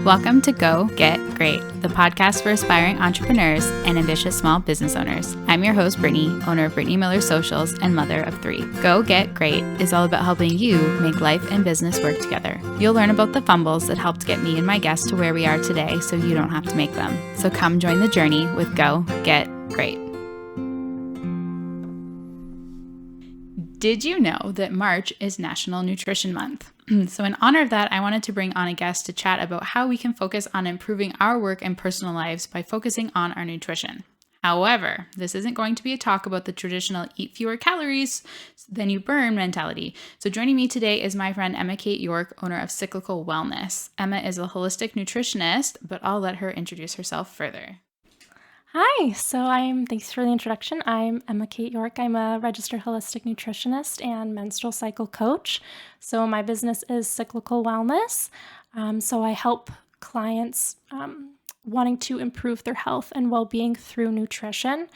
Welcome to Go Get Great, the podcast for aspiring entrepreneurs and ambitious small business owners. I'm your host, Brittany, owner of Brittany Miller Socials and mother of 3. Go Get Great is all about helping you make life and business work together. You'll learn about the fumbles that helped get me and my guests to where we are today so you don't have to make them. So come join the journey with Go Get Great. Did you know that March is National Nutrition Month? So in honor of that, I wanted to bring on a guest to chat about how we can focus on improving our work and personal lives by focusing on our nutrition. However, this isn't going to be a talk about the traditional eat fewer calories than you burn mentality. So joining me today is my friend Emma-Kate Yorke, owner of Cyclical Wellness. Emma is a holistic nutritionist, but I'll let her introduce herself further. Hi, thanks for the introduction. I'm Emma-Kate Yorke. I'm a registered holistic nutritionist and menstrual cycle coach. So my business is Cyclical Wellness. So I help clients wanting to improve their health and well-being through nutrition,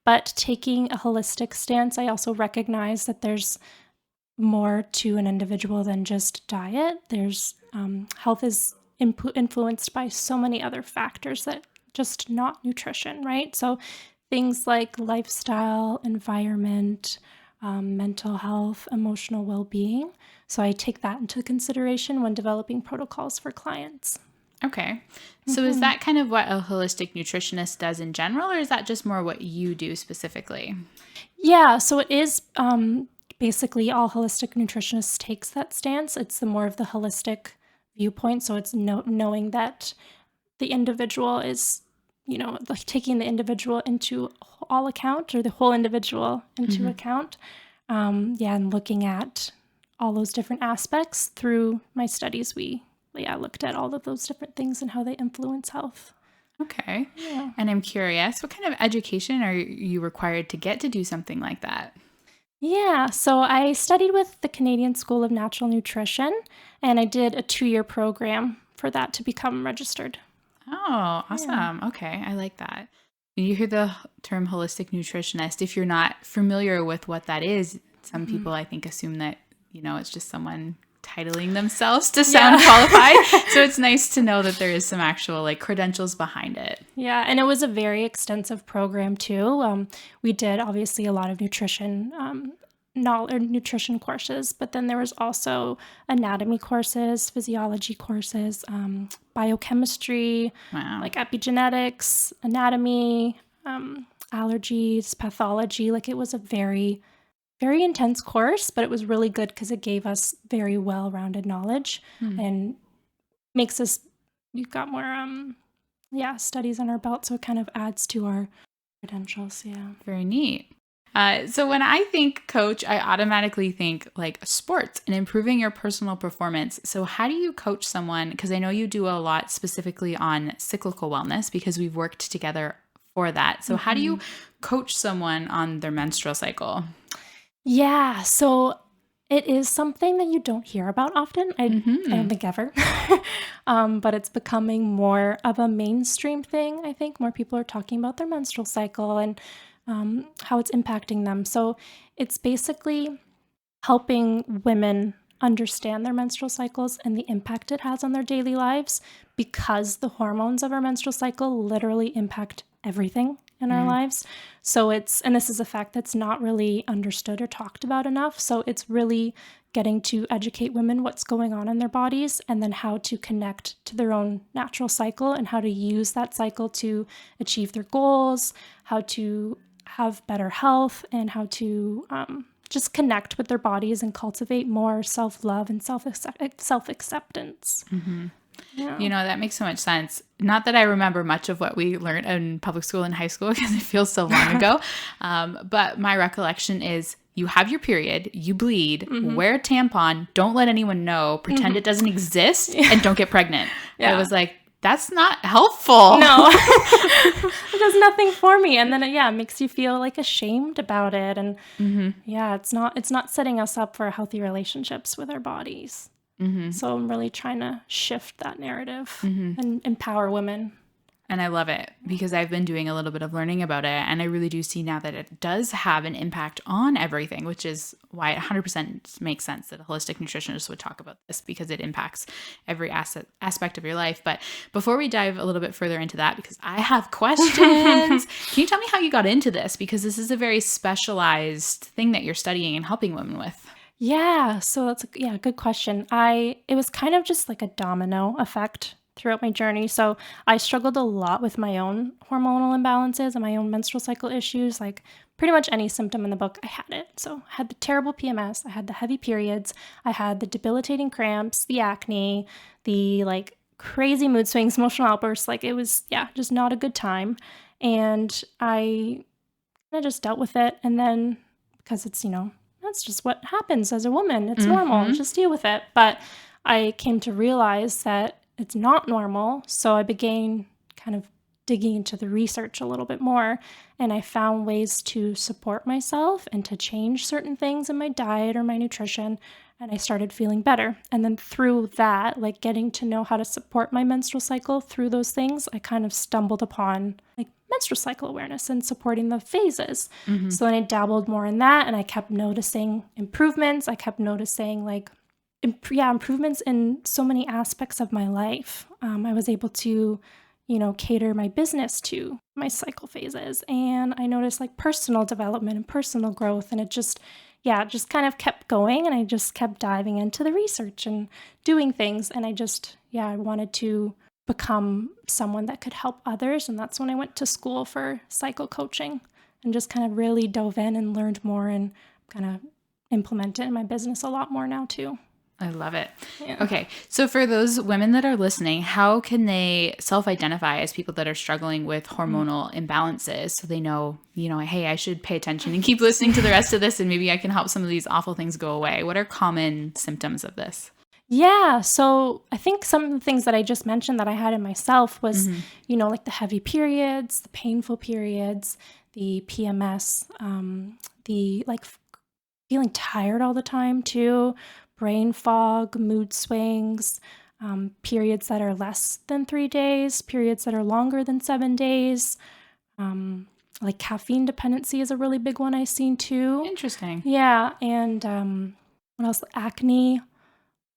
but taking a holistic stance. I also recognize that there's more to an individual than just diet. There's health is influenced by so many other factors that just not nutrition, right? So things like lifestyle, environment, mental health, emotional well-being. So I take that into consideration when developing protocols for clients. Okay. So is that kind of what a holistic nutritionist does in general, or is that just more what you do specifically? Yeah, so it is basically all holistic nutritionists takes that stance. It's the more of the holistic viewpoint. So it's knowing that the individual is, like taking the individual into all account, or the whole individual into account. And looking at all those different aspects through my studies. We looked at all of those different things and how they influence health. Okay. Yeah. And I'm curious, what kind of education are you required to get to do something like that? Yeah, so I studied with the Canadian School of Natural Nutrition, and I did a 2-year program for that to become registered. Oh, awesome. Yeah. Okay. I like that. You hear the term holistic nutritionist. If you're not familiar with what that is, some people I think assume that, it's just someone titling themselves to sound qualified. So it's nice to know that there is some actual credentials behind it. Yeah. And it was a very extensive program too. We did obviously a lot of nutrition nutrition courses, but then there was also anatomy courses, physiology courses, biochemistry, like epigenetics, anatomy, allergies, pathology. It was a very, very intense course, but it was really good because it gave us very well-rounded knowledge and makes us, we've got more, studies on our belt. So it kind of adds to our credentials. Yeah. Very neat. So when I think coach, I automatically think sports and improving your personal performance. So how do you coach someone? Because I know you do a lot specifically on cyclical wellness because we've worked together for that. So how do you coach someone on their menstrual cycle? Yeah, so it is something that you don't hear about often. I don't think ever. But it's becoming more of a mainstream thing. I think more people are talking about their menstrual cycle and how it's impacting them. So it's basically helping women understand their menstrual cycles and the impact it has on their daily lives, because the hormones of our menstrual cycle literally impact everything in our lives. So and this is a fact that's not really understood or talked about enough. So it's really getting to educate women what's going on in their bodies, and then how to connect to their own natural cycle and how to use that cycle to achieve their goals, how to have better health, and how to just connect with their bodies and cultivate more self-love and self-acceptance. Yeah. That makes so much sense. Not that I remember much of what we learned in public school and high school because it feels so long ago. But my recollection is you have your period, you bleed, wear a tampon, don't let anyone know, pretend it doesn't exist, and don't get pregnant. Yeah. I was like, that's not helpful. No, it does nothing for me. And then it makes you feel ashamed about it. And it's not setting us up for healthy relationships with our bodies. So I'm really trying to shift that narrative and empower women. And I love it because I've been doing a little bit of learning about it. And I really do see now that it does have an impact on everything, which is why it 100% makes sense that a holistic nutritionist would talk about this, because it impacts every aspect of your life. But before we dive a little bit further into that, because I have questions, can you tell me how you got into this? Because this is a very specialized thing that you're studying and helping women with. Yeah, so that's a good question. It was kind of just like a domino effect throughout my journey. So I struggled a lot with my own hormonal imbalances and my own menstrual cycle issues. Like pretty much any symptom in the book, I had it. So I had the terrible PMS, I had the heavy periods, I had the debilitating cramps, the acne, the like crazy mood swings, emotional outbursts. Like it was, just not a good time. And I kind of just dealt with it. And then because it's, that's just what happens as a woman. It's normal. Just deal with it. But I came to realize that it's not normal. So I began kind of digging into the research a little bit more. And I found ways to support myself and to change certain things in my diet or my nutrition. And I started feeling better. And then through that, like getting to know how to support my menstrual cycle through those things, I kind of stumbled upon like menstrual cycle awareness and supporting the phases. So then I dabbled more in that, and I kept noticing improvements. I kept noticing like improvements in so many aspects of my life. I was able to, cater my business to my cycle phases. And I noticed like personal development and personal growth. And it just kind of kept going. And I just kept diving into the research and doing things. And I wanted to become someone that could help others. And that's when I went to school for cycle coaching and just kind of really dove in and learned more and kind of implement it in my business a lot more now too. I love it. Yeah. Okay. So for those women that are listening, how can they self-identify as people that are struggling with hormonal imbalances so they know, hey, I should pay attention and keep listening to the rest of this and maybe I can help some of these awful things go away? What are common symptoms of this? Yeah. So I think some of the things that I just mentioned that I had in myself was, like the heavy periods, the painful periods, the PMS, the like feeling tired all the time too, brain fog, mood swings, periods that are less than 3 days, periods that are longer than 7 days. Like caffeine dependency is a really big one I've seen too. Interesting. Yeah. And what else? Acne,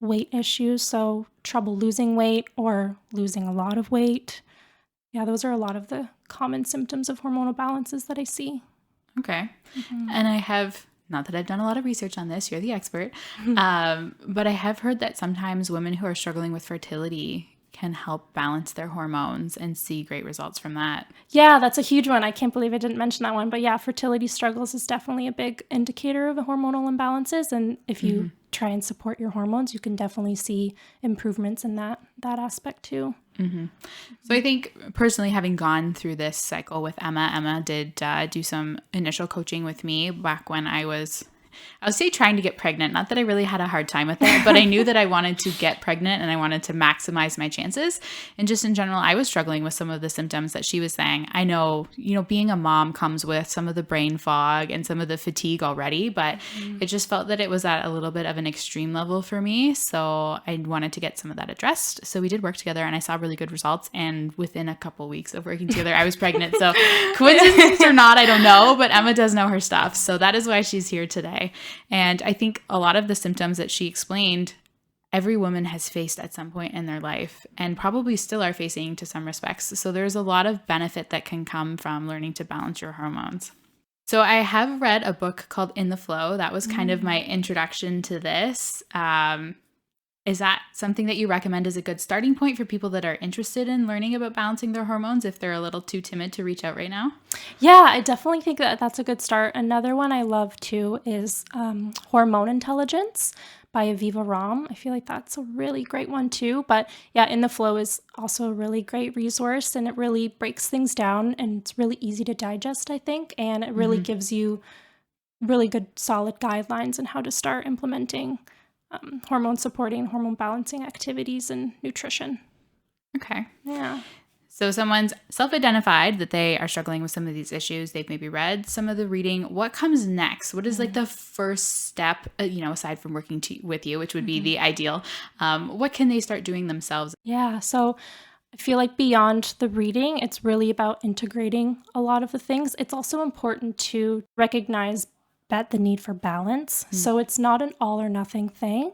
weight issues. So trouble losing weight or losing a lot of weight. Yeah, those are a lot of the common symptoms of hormonal balances that I see. Okay. And I have, not that I've done a lot of research on this, you're the expert, but I have heard that sometimes women who are struggling with fertility can help balance their hormones and see great results from that. Yeah, that's a huge one. I can't believe I didn't mention that one. But yeah, fertility struggles is definitely a big indicator of hormonal imbalances. And if you try and support your hormones, you can definitely see improvements in that aspect too. So I think personally, having gone through this cycle with Emma did do some initial coaching with me back when I would say trying to get pregnant. Not that I really had a hard time with it, but I knew that I wanted to get pregnant and I wanted to maximize my chances. And just in general, I was struggling with some of the symptoms that she was saying. I know, being a mom comes with some of the brain fog and some of the fatigue already, but it just felt that it was at a little bit of an extreme level for me. So I wanted to get some of that addressed. So we did work together and I saw really good results. And within a couple weeks of working together, I was pregnant. So coincidence or not, I don't know, but Emma does know her stuff. So that is why she's here today. And I think a lot of the symptoms that she explained, every woman has faced at some point in their life and probably still are facing to some respects. So there's a lot of benefit that can come from learning to balance your hormones. So I have read a book called In the Flow. That was kind of my introduction to this. Is that something that you recommend as a good starting point for people that are interested in learning about balancing their hormones if they're a little too timid to reach out right now? Yeah, I definitely think that that's a good start. Another one I love too is Hormone Intelligence by Aviva Romm. I feel like that's a really great one too. But yeah, In the Flow is also a really great resource and it really breaks things down and it's really easy to digest, I think. And it really gives you really good solid guidelines on how to start implementing hormone supporting, hormone balancing activities and nutrition. Okay. Yeah. So someone's self-identified that they are struggling with some of these issues. They've maybe read some of the reading. What comes next? What is like the first step, aside from working with you, which would be the ideal? What can they start doing themselves? Yeah. So I feel like beyond the reading, it's really about integrating a lot of the things. It's also important to recognize that the need for balance. So it's not an all or nothing thing,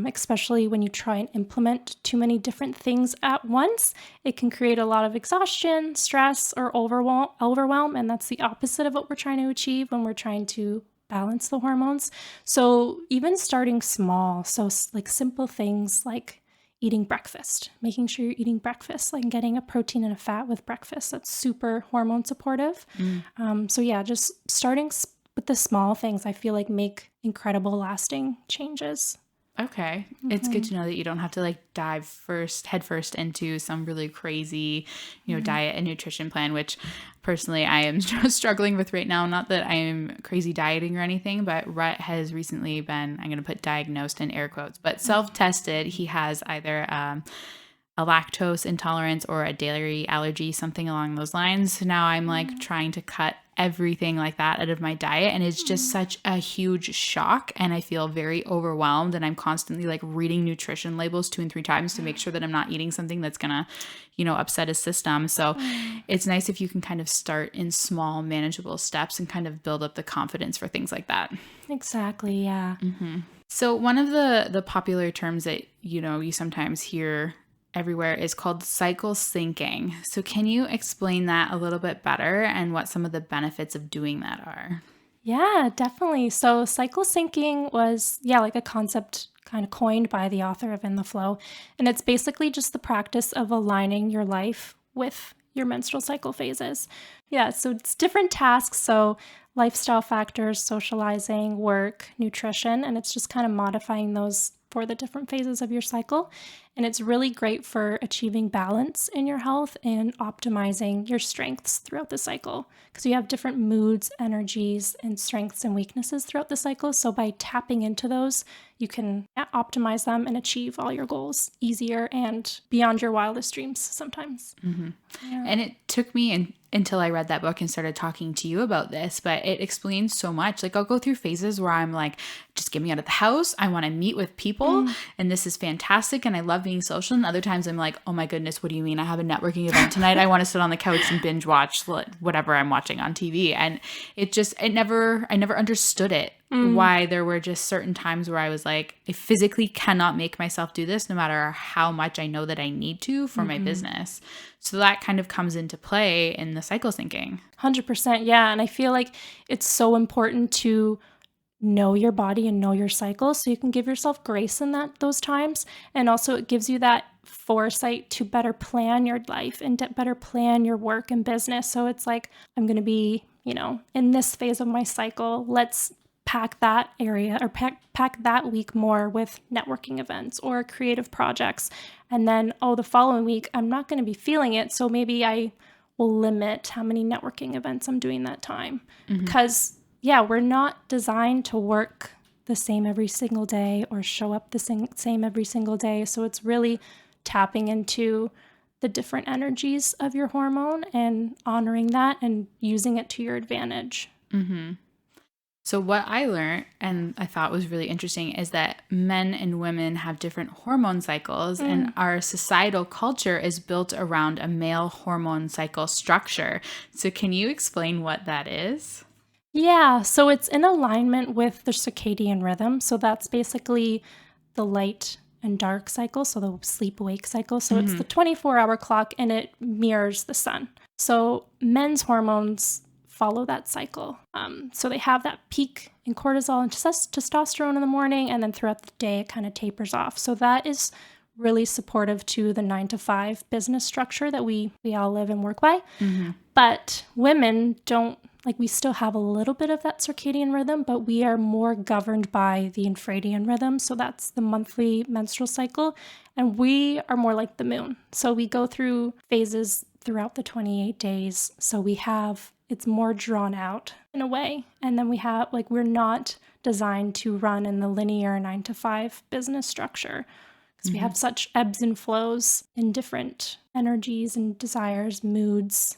especially when you try and implement too many different things at once. It can create a lot of exhaustion, stress, or overwhelm. And that's the opposite of what we're trying to achieve when we're trying to balance the hormones. So even starting small, so like simple things like eating breakfast, making sure you're eating breakfast, like getting a protein and a fat with breakfast. That's super hormone supportive. So yeah, just starting with the small things, I feel like make incredible lasting changes. Okay. It's good to know that you don't have to like dive head first into some really crazy, diet and nutrition plan, which personally I am struggling with right now. Not that I am crazy dieting or anything, but Rhett has recently been, I'm going to put diagnosed in air quotes, but self-tested. He has either a lactose intolerance or a dairy allergy, something along those lines. So now I'm like trying to cut everything like that out of my diet, and it's just such a huge shock, and I feel very overwhelmed, and I'm constantly like reading nutrition labels 2 and 3 times to make sure that I'm not eating something that's gonna upset his system. So it's nice if you can kind of start in small manageable steps and kind of build up the confidence for things like that. Exactly, yeah. So one of the popular terms that you sometimes hear everywhere is called cycle syncing. So can you explain that a little bit better and what some of the benefits of doing that are? Yeah, definitely. So cycle syncing was, like a concept kind of coined by the author of In the Flow. And it's basically just the practice of aligning your life with your menstrual cycle phases. Yeah, so it's different tasks. So lifestyle factors, socializing, work, nutrition, and it's just kind of modifying those for the different phases of your cycle. And it's really great for achieving balance in your health and optimizing your strengths throughout the cycle, because you have different moods, energies, and strengths and weaknesses throughout the cycle. So by tapping into those, you can optimize them and achieve all your goals easier and beyond your wildest dreams sometimes. Yeah. And it took me until I read that book and started talking to you about this, but it explains so much. Like I'll go through phases where I'm like, just get me out of the house. I want to meet with people and this is fantastic. And I love being social. And other times I'm like, oh my goodness, what do you mean? I have a networking event tonight. I want to sit on the couch and binge watch whatever I'm watching on TV. And I never understood it. Why there were just certain times where I was like, I physically cannot make myself do this no matter how much I know that I need to for my business. So that kind of comes into play in the cycle syncing. 100%. Yeah. And I feel like it's so important to know your body and know your cycle so you can give yourself grace in those times. And also it gives you that foresight to better plan your life and better plan your work and business. So it's like, I'm going to be, in this phase of my cycle, let's pack that area or pack that week more with networking events or creative projects. And then, the following week, I'm not going to be feeling it. So maybe I will limit how many networking events I'm doing that time. Because, we're not designed to work the same every single day or show up the same every single day. So it's really tapping into the different energies of your hormone and honoring that and using it to your advantage. So what I learned and I thought was really interesting is that men and women have different hormone cycles and our societal culture is built around a male hormone cycle structure. So can you explain what that is? Yeah, so it's in alignment with the circadian rhythm. So that's basically the light and dark cycle, so the sleep-wake cycle. So it's the 24-hour clock and it mirrors the sun. So men's hormones follow that cycle. So they have that peak in cortisol and testosterone in the morning, and then throughout the day it kind of tapers off. So that is really supportive to the 9-to-5 business structure that we all live and work by. But women don't, we still have a little bit of that circadian rhythm, but we are more governed by the infradian rhythm. So that's the monthly menstrual cycle. And we are more like the moon. So we go through phases throughout the 28 days. So it's more drawn out in a way. And then we have, we're not designed to run in the linear 9-to-5 business structure because we have such ebbs and flows in different energies and desires, moods,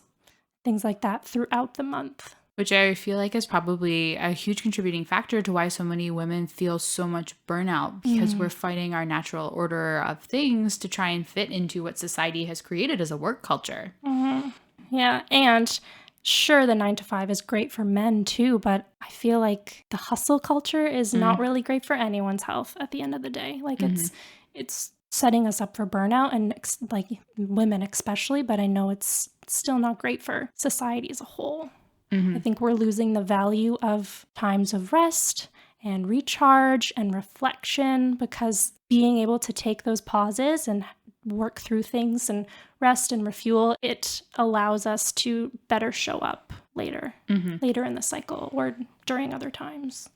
things like that throughout the month. Which I feel like is probably a huge contributing factor to why so many women feel so much burnout, because we're fighting our natural order of things to try and fit into what society has created as a work culture. Yeah. And sure, the 9 to 5 is great for men too, but I feel like the hustle culture is not really great for anyone's health at the end of the day. Like it's setting us up for burnout, and like women especially, but I know it's still not great for society as a whole. I think we're losing the value of times of rest and recharge and reflection, because being able to take those pauses and work through things and rest and refuel, it allows us to better show up later in the cycle or during other times.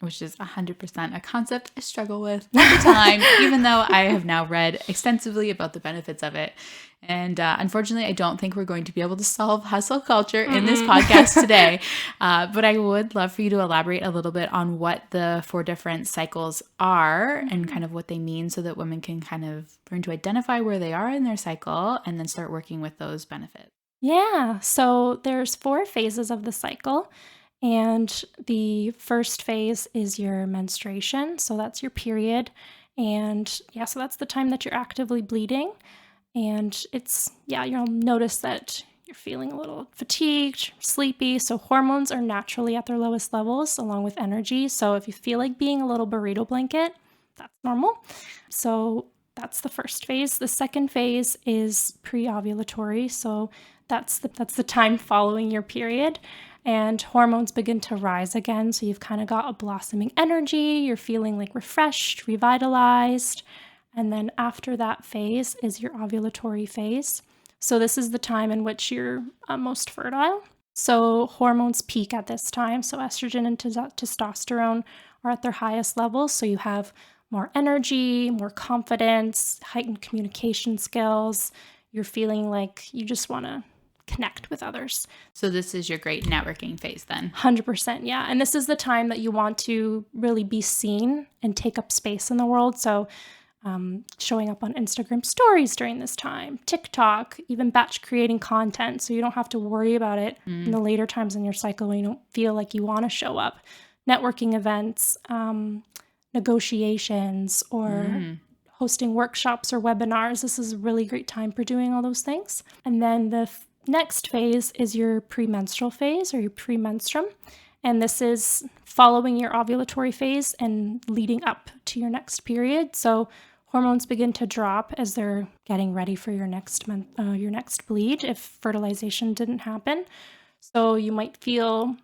Which is 100% a concept I struggle with all the time, even though I have now read extensively about the benefits of it. And unfortunately, I don't think we're going to be able to solve hustle culture in this podcast today. But I would love for you to elaborate a little bit on what the 4 different cycles are and kind of what they mean, so that women can kind of learn to identify where they are in their cycle and then start working with those benefits. Yeah, so there's 4 phases of the cycle. And the first phase is your menstruation. So that's your period. And yeah, so that's the time that you're actively bleeding. And you'll notice that you're feeling a little fatigued, sleepy. So hormones are naturally at their lowest levels along with energy. So if you feel like being a little burrito blanket, that's normal. So that's the first phase. The second phase is pre-ovulatory. So that's the time following your period. And hormones begin to rise again. So you've kind of got a blossoming energy. You're feeling like refreshed, revitalized. And then after that phase is your ovulatory phase. So this is the time in which you're most fertile. So hormones peak at this time. So estrogen and testosterone are at their highest levels. So you have more energy, more confidence, heightened communication skills. You're feeling like you just want to connect with others. So this is your great networking phase then. 100%, yeah. And this is the time that you want to really be seen and take up space in the world. So showing up on Instagram stories during this time, TikTok, even batch creating content, so you don't have to worry about it in the later times in your cycle when you don't feel like you want to show up. Networking events, negotiations, or hosting workshops or webinars. This is a really great time for doing all those things. And then the next phase is your premenstrual phase or your premenstruum. And this is following your ovulatory phase and leading up to your next period. So hormones begin to drop as they're getting ready for your next bleed if fertilization didn't happen. So you might feel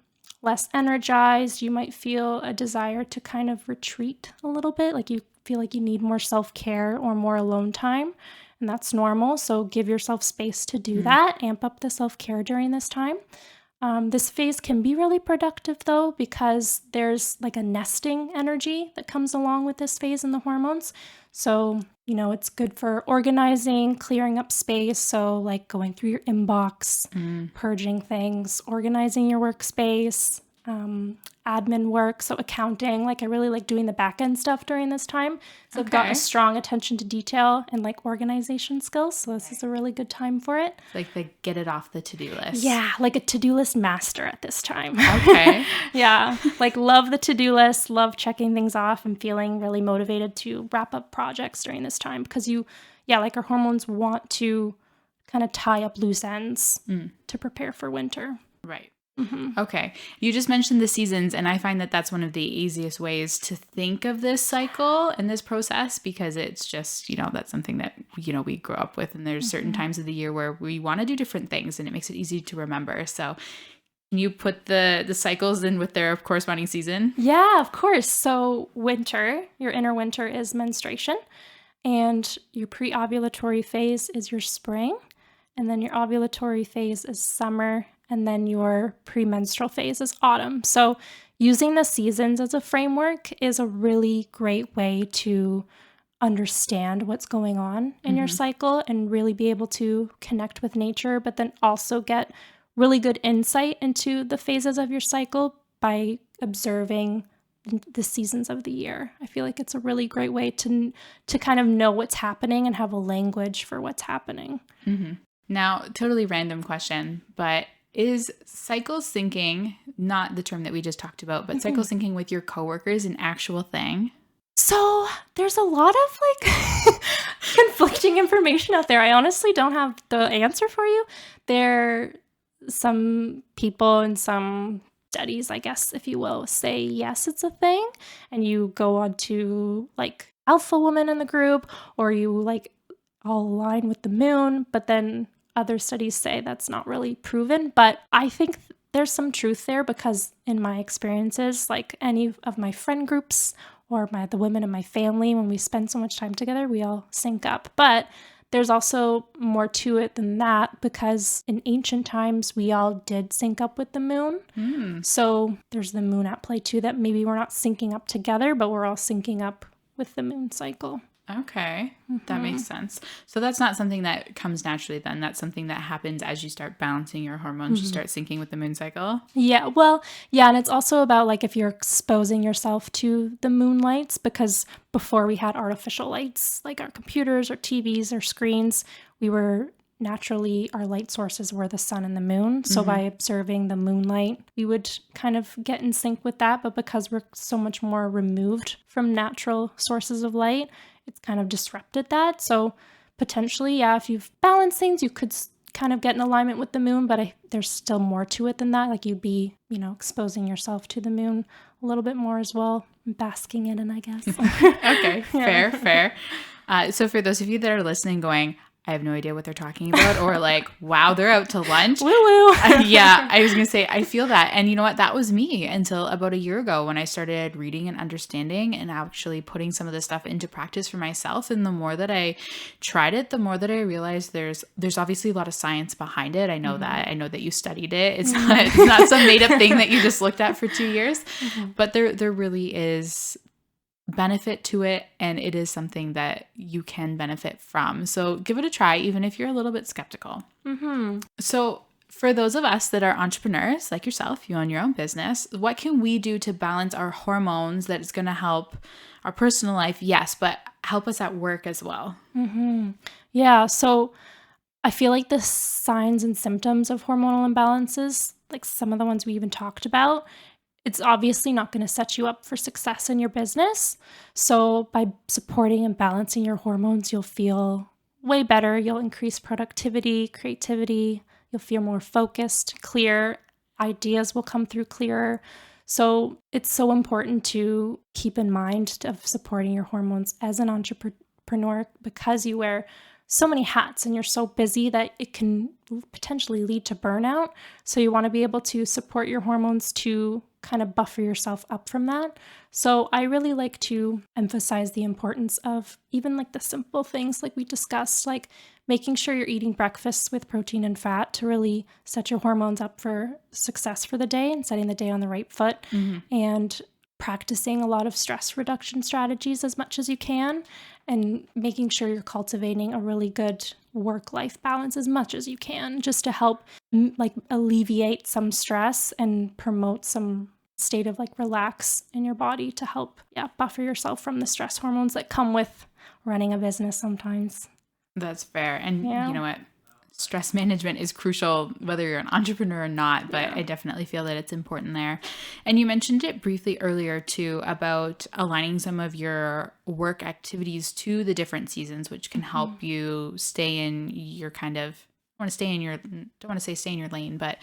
less energized. You might feel a desire to kind of retreat a little bit, like you feel like you need more self-care or more alone time. And that's normal. So give yourself space to do that. Amp up the self-care during this time. This phase can be really productive though, because there's like a nesting energy that comes along with this phase in the hormones. So, it's good for organizing, clearing up space. So like going through your inbox, purging things, organizing your workspace, admin work, so accounting. Like I really like doing the back end stuff during this time. So I've got a strong attention to detail and like organization skills. So this is a really good time for it. Like the get it off the to-do list. Yeah, like a to-do list master at this time. Okay. Yeah, like love the to-do list, love checking things off and feeling really motivated to wrap up projects during this time, because like our hormones want to kind of tie up loose ends to prepare for winter. Right. Okay. You just mentioned the seasons, and I find that that's one of the easiest ways to think of this cycle and this process, because it's just, that's something that, we grow up with, and there's certain times of the year where we want to do different things, and it makes it easy to remember. So can you put the cycles in with their corresponding season? Yeah, of course. So winter, your inner winter is menstruation, and your pre-ovulatory phase is your spring, and then your ovulatory phase is summer, and then your premenstrual phase is autumn. So using the seasons as a framework is a really great way to understand what's going on in your cycle and really be able to connect with nature, but then also get really good insight into the phases of your cycle by observing the seasons of the year. I feel like it's a really great way to kind of know what's happening and have a language for what's happening. Now, totally random question, but Is cycle syncing, not the term that we just talked about, but cycle syncing with your coworkers an actual thing? So there's a lot of like conflicting information out there. I honestly don't have the answer for you. There, some people and some studies, I guess, if you will, say yes, it's a thing. And you go on to like alpha woman in the group, or you like all align with the moon. But then other studies say that's not really proven. But I think there's some truth there because in my experiences, like any of my friend groups or the women in my family, when we spend so much time together, we all sync up. But there's also more to it than that because in ancient times, we all did sync up with the moon. So there's the moon at play too, that maybe we're not syncing up together, but we're all syncing up with the moon cycle. Okay, that makes sense. So that's not something that comes naturally then. That's something that happens as you start balancing your hormones, you start syncing with the moon cycle. Yeah, well, yeah, and it's also about like if you're exposing yourself to the moonlights, because before we had artificial lights, like our computers or TVs or screens, we were naturally, our light sources were the sun and the moon. So by observing the moonlight, we would kind of get in sync with that. But because we're so much more removed from natural sources of light, it's kind of disrupted that. So potentially, yeah, if you've balanced things, you could kind of get in alignment with the moon, but there's still more to it than that. Like you'd be, exposing yourself to the moon a little bit more as well, basking in it, I guess. Okay, fair. So for those of you that are listening going, I have no idea what they're talking about, or like, wow, they're out to lunch. Woo-woo. Yeah, I was going to say, I feel that. And you know what? That was me until about a year ago when I started reading and understanding and actually putting some of this stuff into practice for myself. And the more that I tried it, the more that I realized there's obviously a lot of science behind it. I know that. I know that you studied it. It's not some made up thing that you just looked at for 2 years. But there really is benefit to it, and it is something that you can benefit from. So give it a try, even if you're a little bit skeptical. So for those of us that are entrepreneurs like yourself, you own your own business, what can we do to balance our hormones that is going to help our personal life? Yes, but help us at work as well. Yeah, so I feel like the signs and symptoms of hormonal imbalances, like some of the ones we even talked about, it's obviously not going to set you up for success in your business. So by supporting and balancing your hormones, you'll feel way better. You'll increase productivity, creativity. You'll feel more focused, clear. Ideas will come through clearer. So it's so important to keep in mind of supporting your hormones as an entrepreneur because you wear so many hats and you're so busy that it can potentially lead to burnout. So you want to be able to support your hormones to kind of buffer yourself up from that. So I really like to emphasize the importance of even like the simple things like we discussed, like making sure you're eating breakfasts with protein and fat to really set your hormones up for success for the day and setting the day on the right foot, and practicing a lot of stress reduction strategies as much as you can, and making sure you're cultivating a really good work-life balance as much as you can, just to help like alleviate some stress and promote some state of like relax in your body to help buffer yourself from the stress hormones that come with running a business sometimes. That's fair. And you know what? Stress management is crucial, whether you're an entrepreneur or not, but I definitely feel that it's important there. And you mentioned it briefly earlier too about aligning some of your work activities to the different seasons, which can help you stay in your don't want to say stay in your lane, but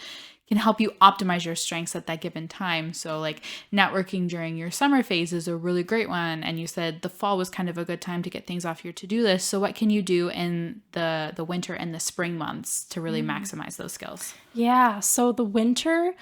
can help you optimize your strengths at that given time. So like networking during your summer phase is a really great one. And you said the fall was kind of a good time to get things off your to-do list. So what can you do in the winter and the spring months to really maximize those skills? Yeah. So the winter,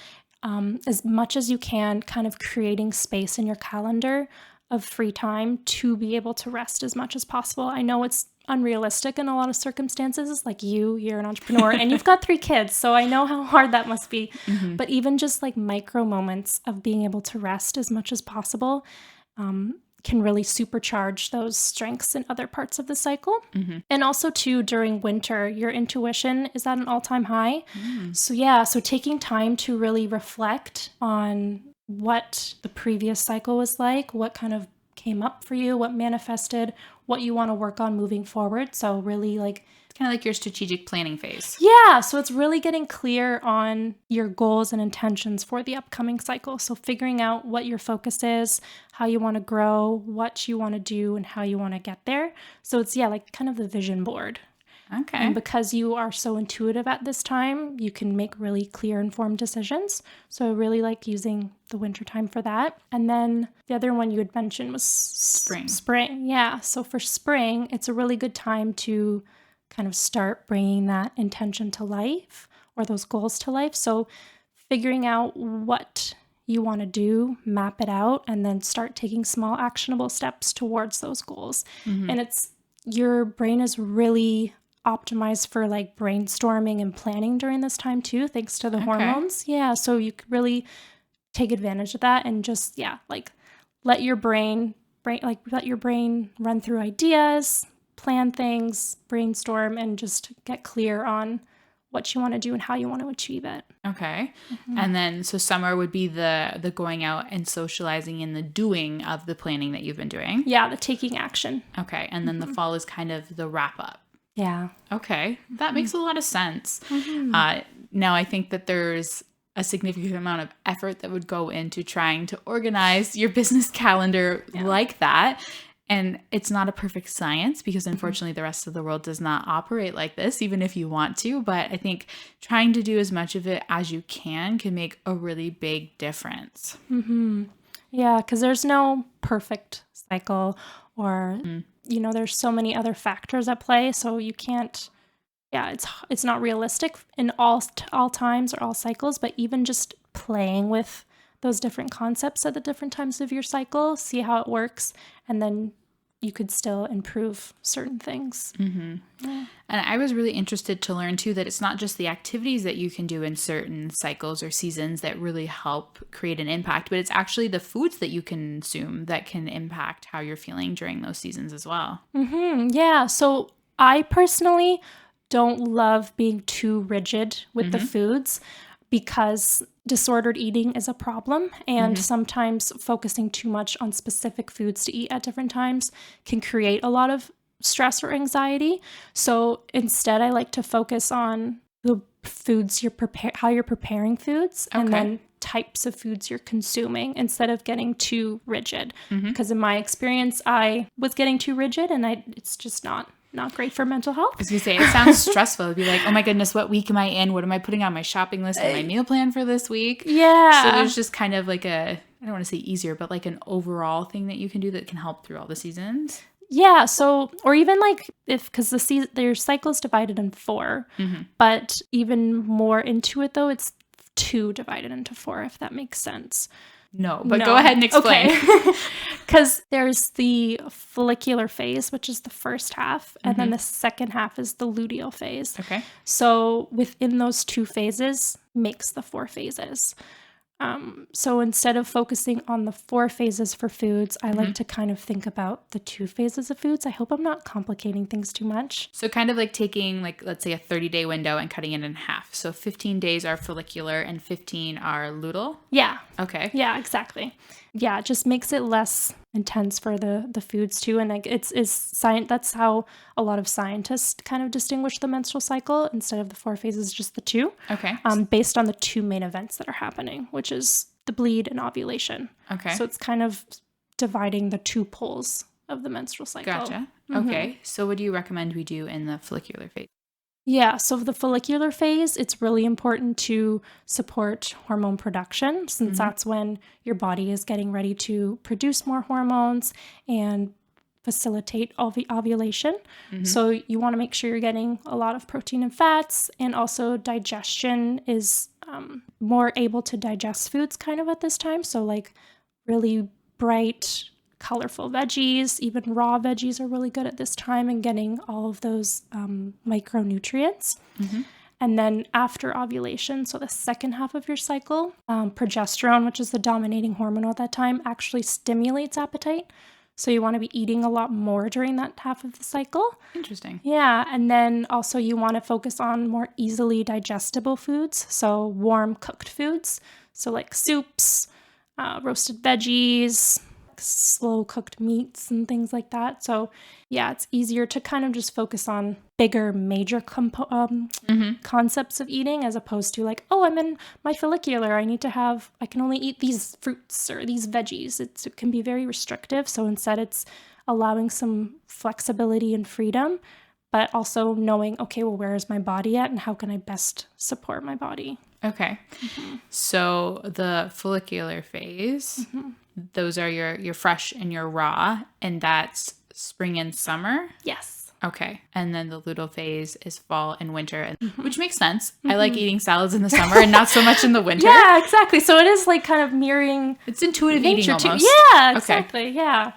as much as you can, kind of creating space in your calendar of free time to be able to rest as much as possible. I know it's unrealistic in a lot of circumstances. Like you're an entrepreneur and you've got 3 kids, so I know how hard that must be. But even just like micro moments of being able to rest as much as possible can really supercharge those strengths in other parts of the cycle. And also too, during winter, your intuition is at an all-time high. So taking time to really reflect on what the previous cycle was like, what kind of came up for you, what manifested, what you want to work on moving forward. So really like kind of like your strategic planning phase. Yeah, so it's really getting clear on your goals and intentions for the upcoming cycle. So figuring out what your focus is, how you want to grow, what you want to do, and how you want to get there. So it's, like kind of the vision board. Okay. And because you are so intuitive at this time, you can make really clear, informed decisions. So I really like using the wintertime for that. And then the other one you had mentioned was spring. Spring, yeah. So for spring, it's a really good time to kind of start bringing that intention to life or those goals to life. So figuring out what you want to do, map it out, and then start taking small actionable steps towards those goals. And your brain is really optimized for like brainstorming and planning during this time too, thanks to the hormones. Yeah. So you could really take advantage of that and just, like let your brain run through ideas, plan things, brainstorm, and just get clear on what you want to do and how you want to achieve it. Okay. And then, so summer would be the going out and socializing and the doing of the planning that you've been doing. Yeah, the taking action. Okay. And then the fall is kind of the wrap up. Yeah. Okay. That makes a lot of sense. Now, I think that there's a significant amount of effort that would go into trying to organize your business calendar like that. And it's not a perfect science because unfortunately the rest of the world does not operate like this, even if you want to. But I think trying to do as much of it as you can make a really big difference. Yeah, because there's no perfect cycle or, there's so many other factors at play. So you can't, it's not realistic in all times or all cycles, but even just playing with those different concepts at the different times of your cycle, see how it works, and then you could still improve certain things. And I was really interested to learn too that it's not just the activities that you can do in certain cycles or seasons that really help create an impact, but it's actually the foods that you consume that can impact how you're feeling during those seasons as well. Yeah, so I personally don't love being too rigid with the foods, because disordered eating is a problem, and sometimes focusing too much on specific foods to eat at different times can create a lot of stress or anxiety. So instead, I like to focus on the foods how you're preparing foods, and then types of foods you're consuming instead of getting too rigid. Because in my experience, I was getting too rigid, and it's just not great for mental health. As you say, it sounds stressful. It'd be like, oh my goodness, what week am I in? What am I putting on my shopping list and my meal plan for this week? Yeah. So there's just kind of like I don't want to say easier, but like an overall thing that you can do that can help through all the seasons. Yeah. So, or even like because their cycle is divided in 4, but even more into it though, it's 2 divided into 4, if that makes sense. No, but go ahead and explain. Because there's the follicular phase, which is the first half, and then the second half is the luteal phase. Okay. So within those 2 phases makes the 4 phases. So instead of focusing on the 4 phases for foods, I like to kind of think about the 2 phases of foods. I hope I'm not complicating things too much. So kind of like taking let's say a 30-day window and cutting it in half. So 15 days are follicular and 15 are luteal? Yeah. Okay. Yeah, exactly. Yeah, it just makes it less intense for the foods too. And like it's science. That's how a lot of scientists kind of distinguish the menstrual cycle instead of the 4 phases, just the 2. Okay. Based on the 2 main events that are happening, which is the bleed and ovulation. Okay. So it's kind of dividing the 2 poles of the menstrual cycle. Gotcha. Okay. So what do you recommend we do in the follicular phase? Yeah, so the follicular phase, it's really important to support hormone production, since that's when your body is getting ready to produce more hormones and facilitate ovulation. So you want to make sure you're getting a lot of protein and fats, and also digestion is more able to digest foods kind of at this time. So like really bright, colorful veggies, even raw veggies are really good at this time and getting all of those micronutrients. And then after ovulation, so the second half of your cycle, progesterone, which is the dominating hormone at that time, actually stimulates appetite. So you want to be eating a lot more during that half of the cycle. Interesting. Yeah. And then also you want to focus on more easily digestible foods. So warm cooked foods. So like soups, roasted veggies, like slow cooked meats and things like that. So yeah, it's easier to kind of just focus on bigger, major concepts of eating as opposed to like, oh, I'm in my follicular. I can only eat these fruits or these veggies. It can be very restrictive. So instead it's allowing some flexibility and freedom, but also knowing, okay, well, where is my body at and how can I best support my body? Okay. So the follicular phase, those are your fresh and your raw, and that's spring and summer? Yes. Okay. And then the luteal phase is fall and winter, which makes sense. I like eating salads in the summer and not so much in the winter. Yeah, exactly. So it is like kind of mirroring It's intuitive eating almost. Yeah, exactly. Okay. Yeah.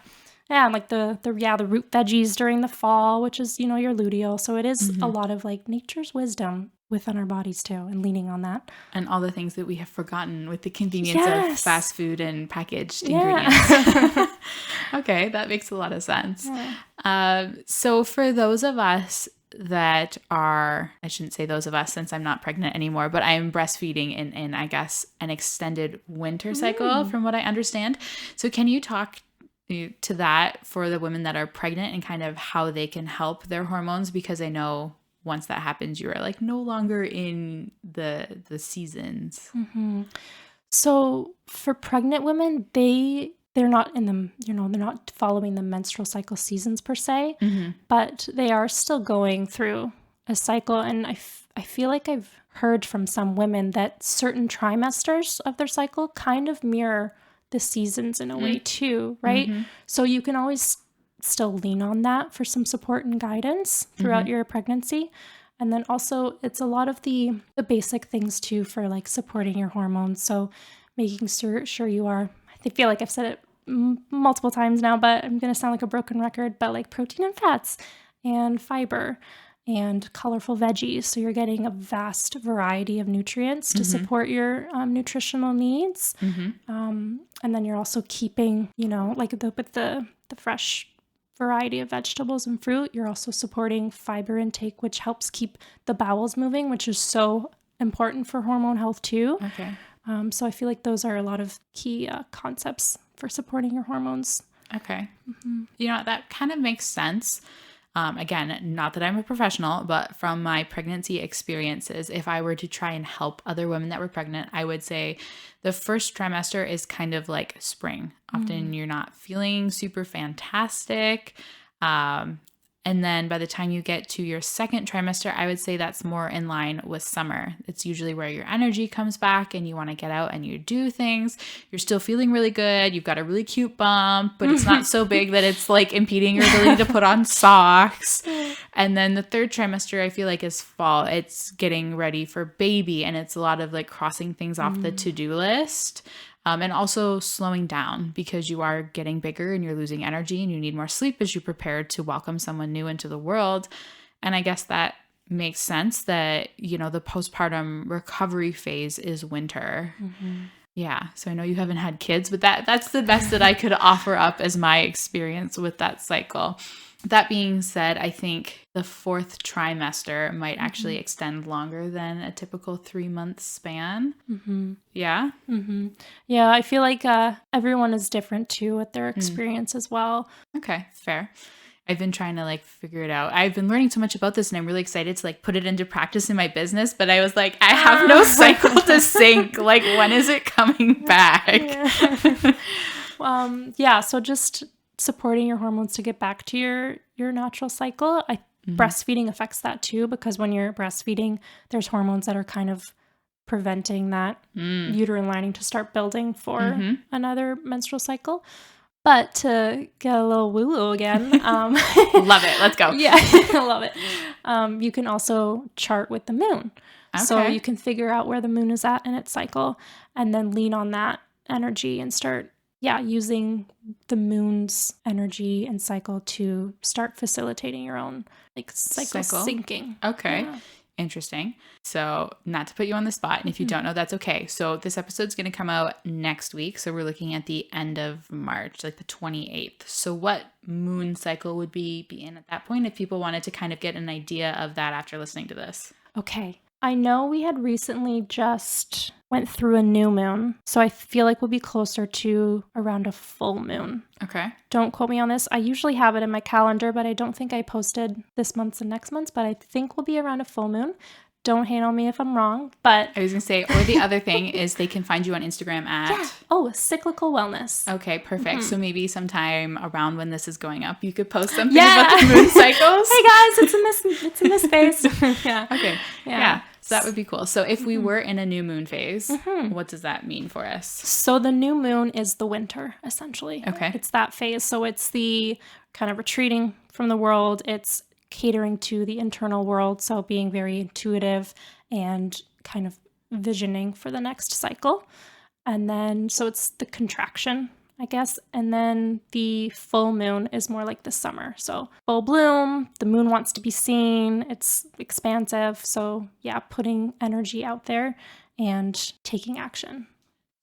Yeah, and like the root veggies during the fall, which is, your luteal. So it is a lot of like nature's wisdom within our bodies too, and leaning on that. And all the things that we have forgotten with the convenience of fast food and packaged ingredients. Okay, that makes a lot of sense. Yeah. So for those of us that are, I shouldn't say those of us since I'm not pregnant anymore, but I'm breastfeeding in I guess, an extended winter cycle from what I understand. So can you talk to that for the women that are pregnant and kind of how they can help their hormones? Because I know once that happens, you are like no longer in the seasons. So for pregnant women, they're not in them, they're not following the menstrual cycle seasons per se, but they are still going through a cycle. And I feel like I've heard from some women that certain trimesters of their cycle kind of mirror the seasons in a way too, right? So you can always still lean on that for some support and guidance throughout your pregnancy. And then also it's a lot of the basic things too for like supporting your hormones. So making sure you are, I feel like I've said it multiple times now, but I'm going to sound like a broken record, but like protein and fats and fiber and colorful veggies. So you're getting a vast variety of nutrients to support your nutritional needs. And then you're also keeping, like with the fresh variety of vegetables and fruit, you're also supporting fiber intake, which helps keep the bowels moving, which is so important for hormone health too. Okay. So I feel like those are a lot of key concepts for supporting your hormones. Okay. That kind of makes sense. Again, not that I'm a professional, but from my pregnancy experiences, if I were to try and help other women that were pregnant, I would say the first trimester is kind of like spring. Often you're not feeling super fantastic. And then by the time you get to your second trimester, I would say that's more in line with summer. It's usually where your energy comes back and you want to get out and you do things. You're still feeling really good. You've got a really cute bump, but it's not so big that it's like impeding your ability to put on socks. And then the third trimester, I feel like is fall. It's getting ready for baby, and it's a lot of like crossing things off the to-do list. And also slowing down because you are getting bigger and you're losing energy and you need more sleep as you prepare to welcome someone new into the world. And I guess that makes sense that, the postpartum recovery phase is winter. Yeah. So I know you haven't had kids, but that's the best that I could offer up as my experience with that cycle. That being said, I think the fourth trimester might actually extend longer than a typical 3-month span. Yeah? Yeah, I feel like everyone is different too with their experience as well. Okay, fair. I've been trying to like figure it out. I've been learning so much about this and I'm really excited to like put it into practice in my business, but I was like, I have no cycle to sync. Like, when is it coming back? Yeah, so just supporting your hormones to get back to your natural cycle. Breastfeeding affects that too, because when you're breastfeeding, there's hormones that are kind of preventing that uterine lining to start building for another menstrual cycle. But to get a little woo-woo again. Love it. Let's go. Yeah, I love it. You can also chart with the moon. Okay. So you can figure out where the moon is at in its cycle and then lean on that energy and start using the moon's energy and cycle to start facilitating your own cycle syncing. Okay. Yeah. Interesting. So not to put you on the spot, and if you don't know, that's okay. So this episode's going to come out next week. So we're looking at the end of March, like the 28th. So what moon cycle would be in at that point if people wanted to kind of get an idea of that after listening to this? Okay. I know we had recently just went through a new moon. So I feel like we'll be closer to around a full moon. Okay. Don't quote me on this. I usually have it in my calendar, but I don't think I posted this month's and next month's, but I think we'll be around a full moon. Don't hate on me if I'm wrong, but... I was going to say, or the other thing is they can find you on Instagram at... Yeah. Oh, Cyclical Wellness. Okay, perfect. So maybe sometime around when this is going up, you could post something about the moon cycles. Hey guys, it's in this phase. Yeah. Okay. Yeah. So that would be cool. So if we were in a new moon phase, what does that mean for us? So the new moon is the winter, essentially. Okay. It's that phase. So it's the kind of retreating from the world. It's catering to the internal world. So being very intuitive and kind of visioning for the next cycle. And then, so it's the contraction, I guess. And then the full moon is more like the summer. So full bloom, the moon wants to be seen. It's expansive. So yeah, putting energy out there and taking action.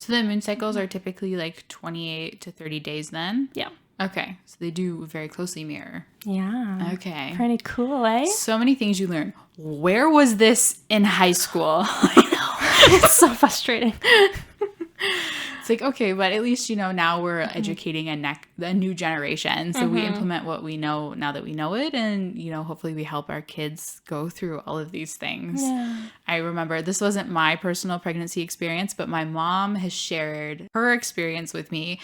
So the moon cycles are typically like 28 to 30 days then? Yeah. Okay. So they do very closely mirror. Yeah. Okay. Pretty cool, eh? So many things you learn. Where was this in high school? I know. It's so frustrating. It's like, okay, but at least, now we're educating a new generation. So we implement what we know now that we know it. And, hopefully we help our kids go through all of these things. Yeah. I remember this wasn't my personal pregnancy experience, but my mom has shared her experience with me.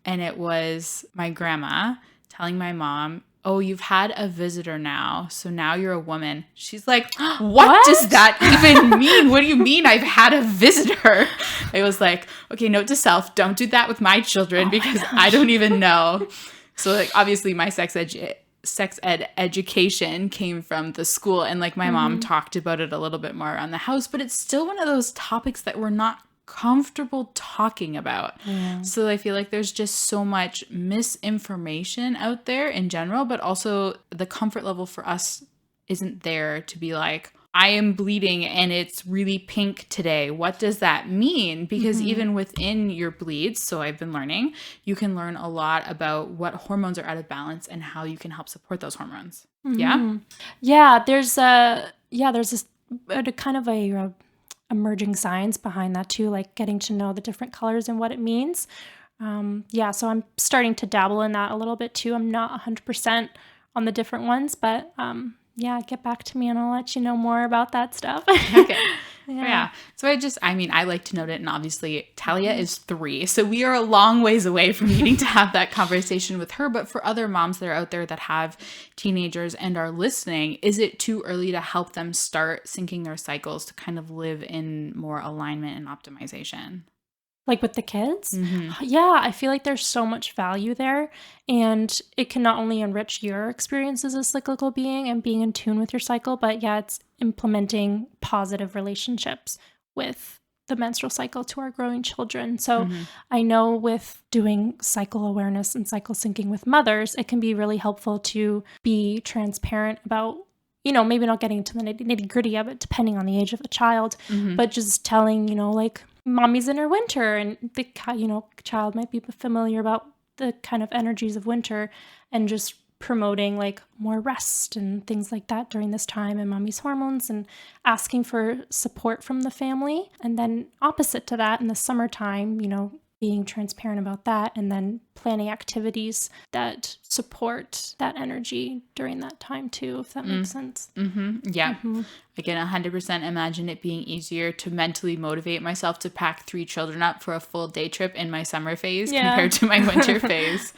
And it was my grandma telling my mom, oh, you've had a visitor now, so now you're a woman. She's like, what does that even mean? What do you mean I've had a visitor? I was like, okay, note to self, don't do that with my children because I don't even know. So like, obviously my sex ed education came from the school, and like my mom talked about it a little bit more around the house, but it's still one of those topics that we're not comfortable talking about. Yeah. So I feel like there's just so much misinformation out there in general, but also the comfort level for us isn't there to be like, I am bleeding and it's really pink today. What does that mean? Because even within your bleeds, so I've been learning, you can learn a lot about what hormones are out of balance and how you can help support those hormones. Yeah? Yeah, there's this kind of a emerging science behind that too, like getting to know the different colors and what it means. So I'm starting to dabble in that a little bit too. I'm not 100% on the different ones, but get back to me and I'll let you know more about that stuff. Okay. Yeah. So I like to note it. And obviously Talia is 3. So we are a long ways away from needing to have that conversation with her. But for other moms that are out there that have teenagers and are listening, is it too early to help them start syncing their cycles to kind of live in more alignment and optimization? Like with the kids? Yeah, I feel like there's so much value there. And it can not only enrich your experience as a cyclical being and being in tune with your cycle, but it's implementing positive relationships with the menstrual cycle to our growing children. So I know with doing cycle awareness and cycle syncing with mothers, it can be really helpful to be transparent about, maybe not getting into the nitty gritty of it, depending on the age of the child, but just telling, like, mommy's in her winter, and the child might be familiar about the kind of energies of winter, and just promoting like more rest and things like that during this time, and mommy's hormones, and asking for support from the family. And then opposite to that, in the summertime, being transparent about that, and then planning activities that support that energy during that time too, if that makes sense. Yeah. I can 100% imagine it being easier to mentally motivate myself to pack 3 children up for a full day trip in my summer phase compared to my winter phase.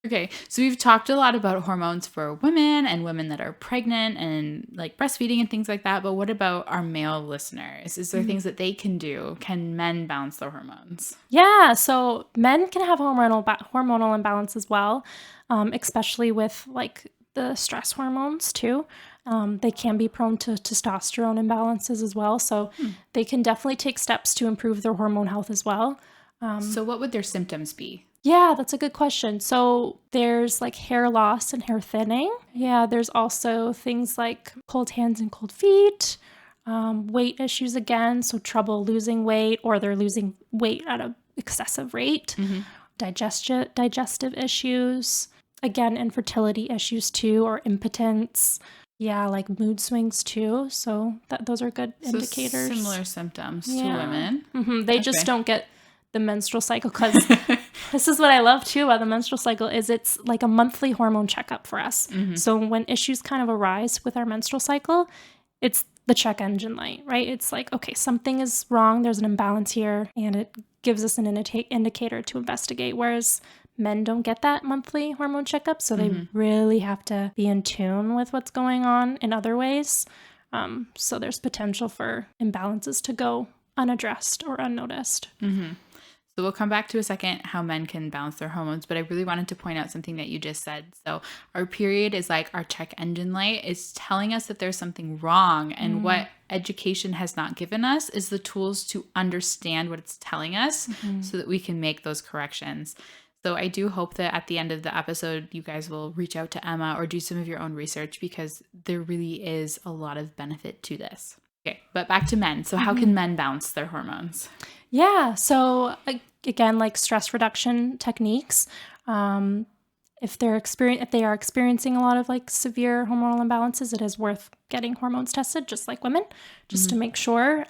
Okay, so we've talked a lot about hormones for women and women that are pregnant and like breastfeeding and things like that, but what about our male listeners? Is there things that they can do? Can men balance their hormones? Yeah, so men can have hormonal imbalance as well, especially with like the stress hormones too. They can be prone to testosterone imbalances as well, so they can definitely take steps to improve their hormone health as well. So what would their symptoms be? Yeah, that's a good question. So there's like hair loss and hair thinning. Yeah, there's also things like cold hands and cold feet, weight issues again, so trouble losing weight, or they're losing weight at an excessive rate, digestive issues, again, infertility issues too, or impotence. yeah, like mood swings too. So those are good indicators. Similar symptoms to women. They just don't get the menstrual cycle, because this is what I love too about the menstrual cycle is it's like a monthly hormone checkup for us. So when issues kind of arise with our menstrual cycle, it's the check engine light, right? It's like, okay, something is wrong. There's an imbalance here, and it gives us an indicator to investigate. Whereas men don't get that monthly hormone checkup, so they really have to be in tune with what's going on in other ways. So there's potential for imbalances to go unaddressed or unnoticed. So we'll come back to a second how men can balance their hormones, but I really wanted to point out something that you just said. So our period is like our check engine light. Is telling us that there's something wrong, and what education has not given us is the tools to understand what it's telling us so that we can make those corrections. So I do hope that at the end of the episode, you guys will reach out to Emma or do some of your own research, because there really is a lot of benefit to this. Okay, but back to men. So how can men balance their hormones? Yeah. So again, like stress reduction techniques. If they are experiencing a lot of like severe hormonal imbalances, it is worth getting hormones tested, just like women, just to make sure.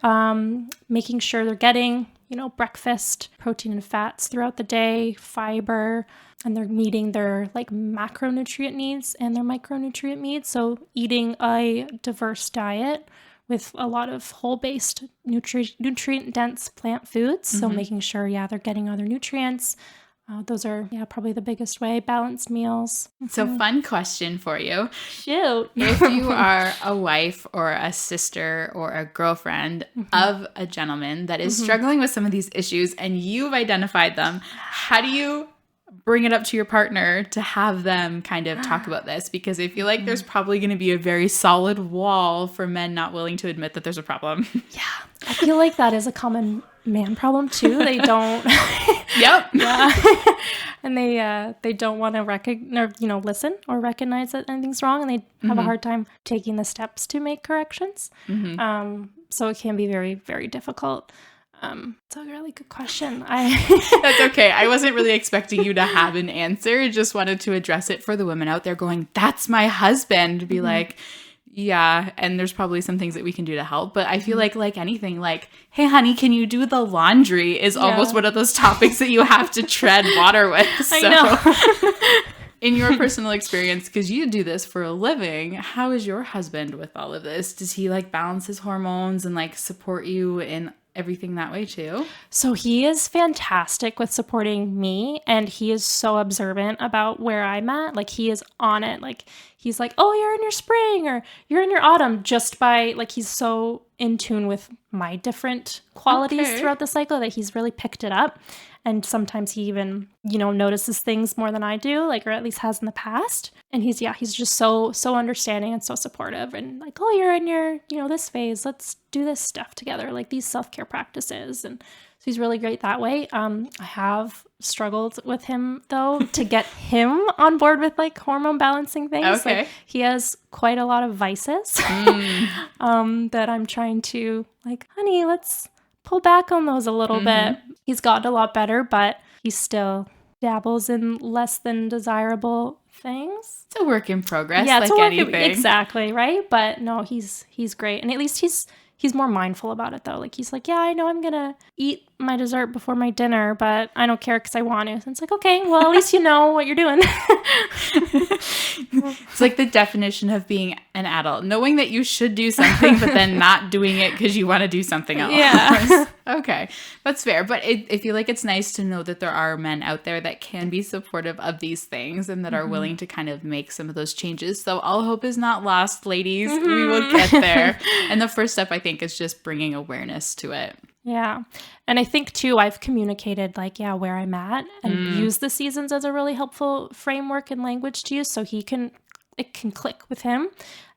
Making sure they're getting, breakfast, protein and fats throughout the day, fiber, and they're meeting their like macronutrient needs and their micronutrient needs. So eating a diverse diet with a lot of whole-based nutrient-dense plant foods. So making sure, they're getting other nutrients. Those are, probably the biggest way. Balanced meals. So fun question for you. Shoot. If you are a wife or a sister or a girlfriend of a gentleman that is struggling with some of these issues and you've identified them, how do you bring it up to your partner to have them kind of talk about this? Because I feel like there's probably going to be a very solid wall for men not willing to admit that there's a problem. Yeah. I feel like that is a common man problem too. They don't. Yep. Yeah. And they don't want to listen or recognize that anything's wrong, and they have a hard time taking the steps to make corrections. So it can be very, very difficult. It's a really good question. That's okay. I wasn't really expecting you to have an answer. Just wanted to address it for the women out there going, that's my husband. Be like, yeah. And there's probably some things that we can do to help. But I feel like anything, like, hey, honey, can you do the laundry is almost one of those topics that you have to tread water with. So. I know. In your personal experience, because you do this for a living, how is your husband with all of this? Does he like balance his hormones and like support you in everything that way too? So he is fantastic with supporting me, and he is so observant about where I'm at. Like he is on it. Like he's like, oh, you're in your spring or you're in your autumn, just by like, he's so in tune with my different qualities throughout the cycle that he's really picked it up. And sometimes he even, notices things more than I do, like, or at least has in the past. And he's just so understanding and so supportive, and like, oh, you're in your, this phase, let's do this stuff together, like these self-care practices. And so he's really great that way. I have struggled with him though, to get him on board with like hormone balancing things. Okay. Like, he has quite a lot of vices that I'm trying to like, honey, let's pull back on those a little bit. He's gotten a lot better, but he still dabbles in less than desirable things. It's a work in progress, yeah, like anything. Exactly, right? But no, he's great. And at least he's more mindful about it though. Like he's like, yeah, I know I'm going to eat my dessert before my dinner, but I don't care because I want to. And it's like, okay, well, at least you know what you're doing. It's like the definition of being an adult, knowing that you should do something, but then not doing it because you want to do something else. Yeah. Okay, that's fair. But I feel like it's nice to know that there are men out there that can be supportive of these things and that are willing to kind of make some of those changes. So all hope is not lost, ladies. We will get there. And the first step, I think, is just bringing awareness to it. Yeah. And I think too, I've communicated like, where I'm at, and use the seasons as a really helpful framework and language to use, so it can click with him.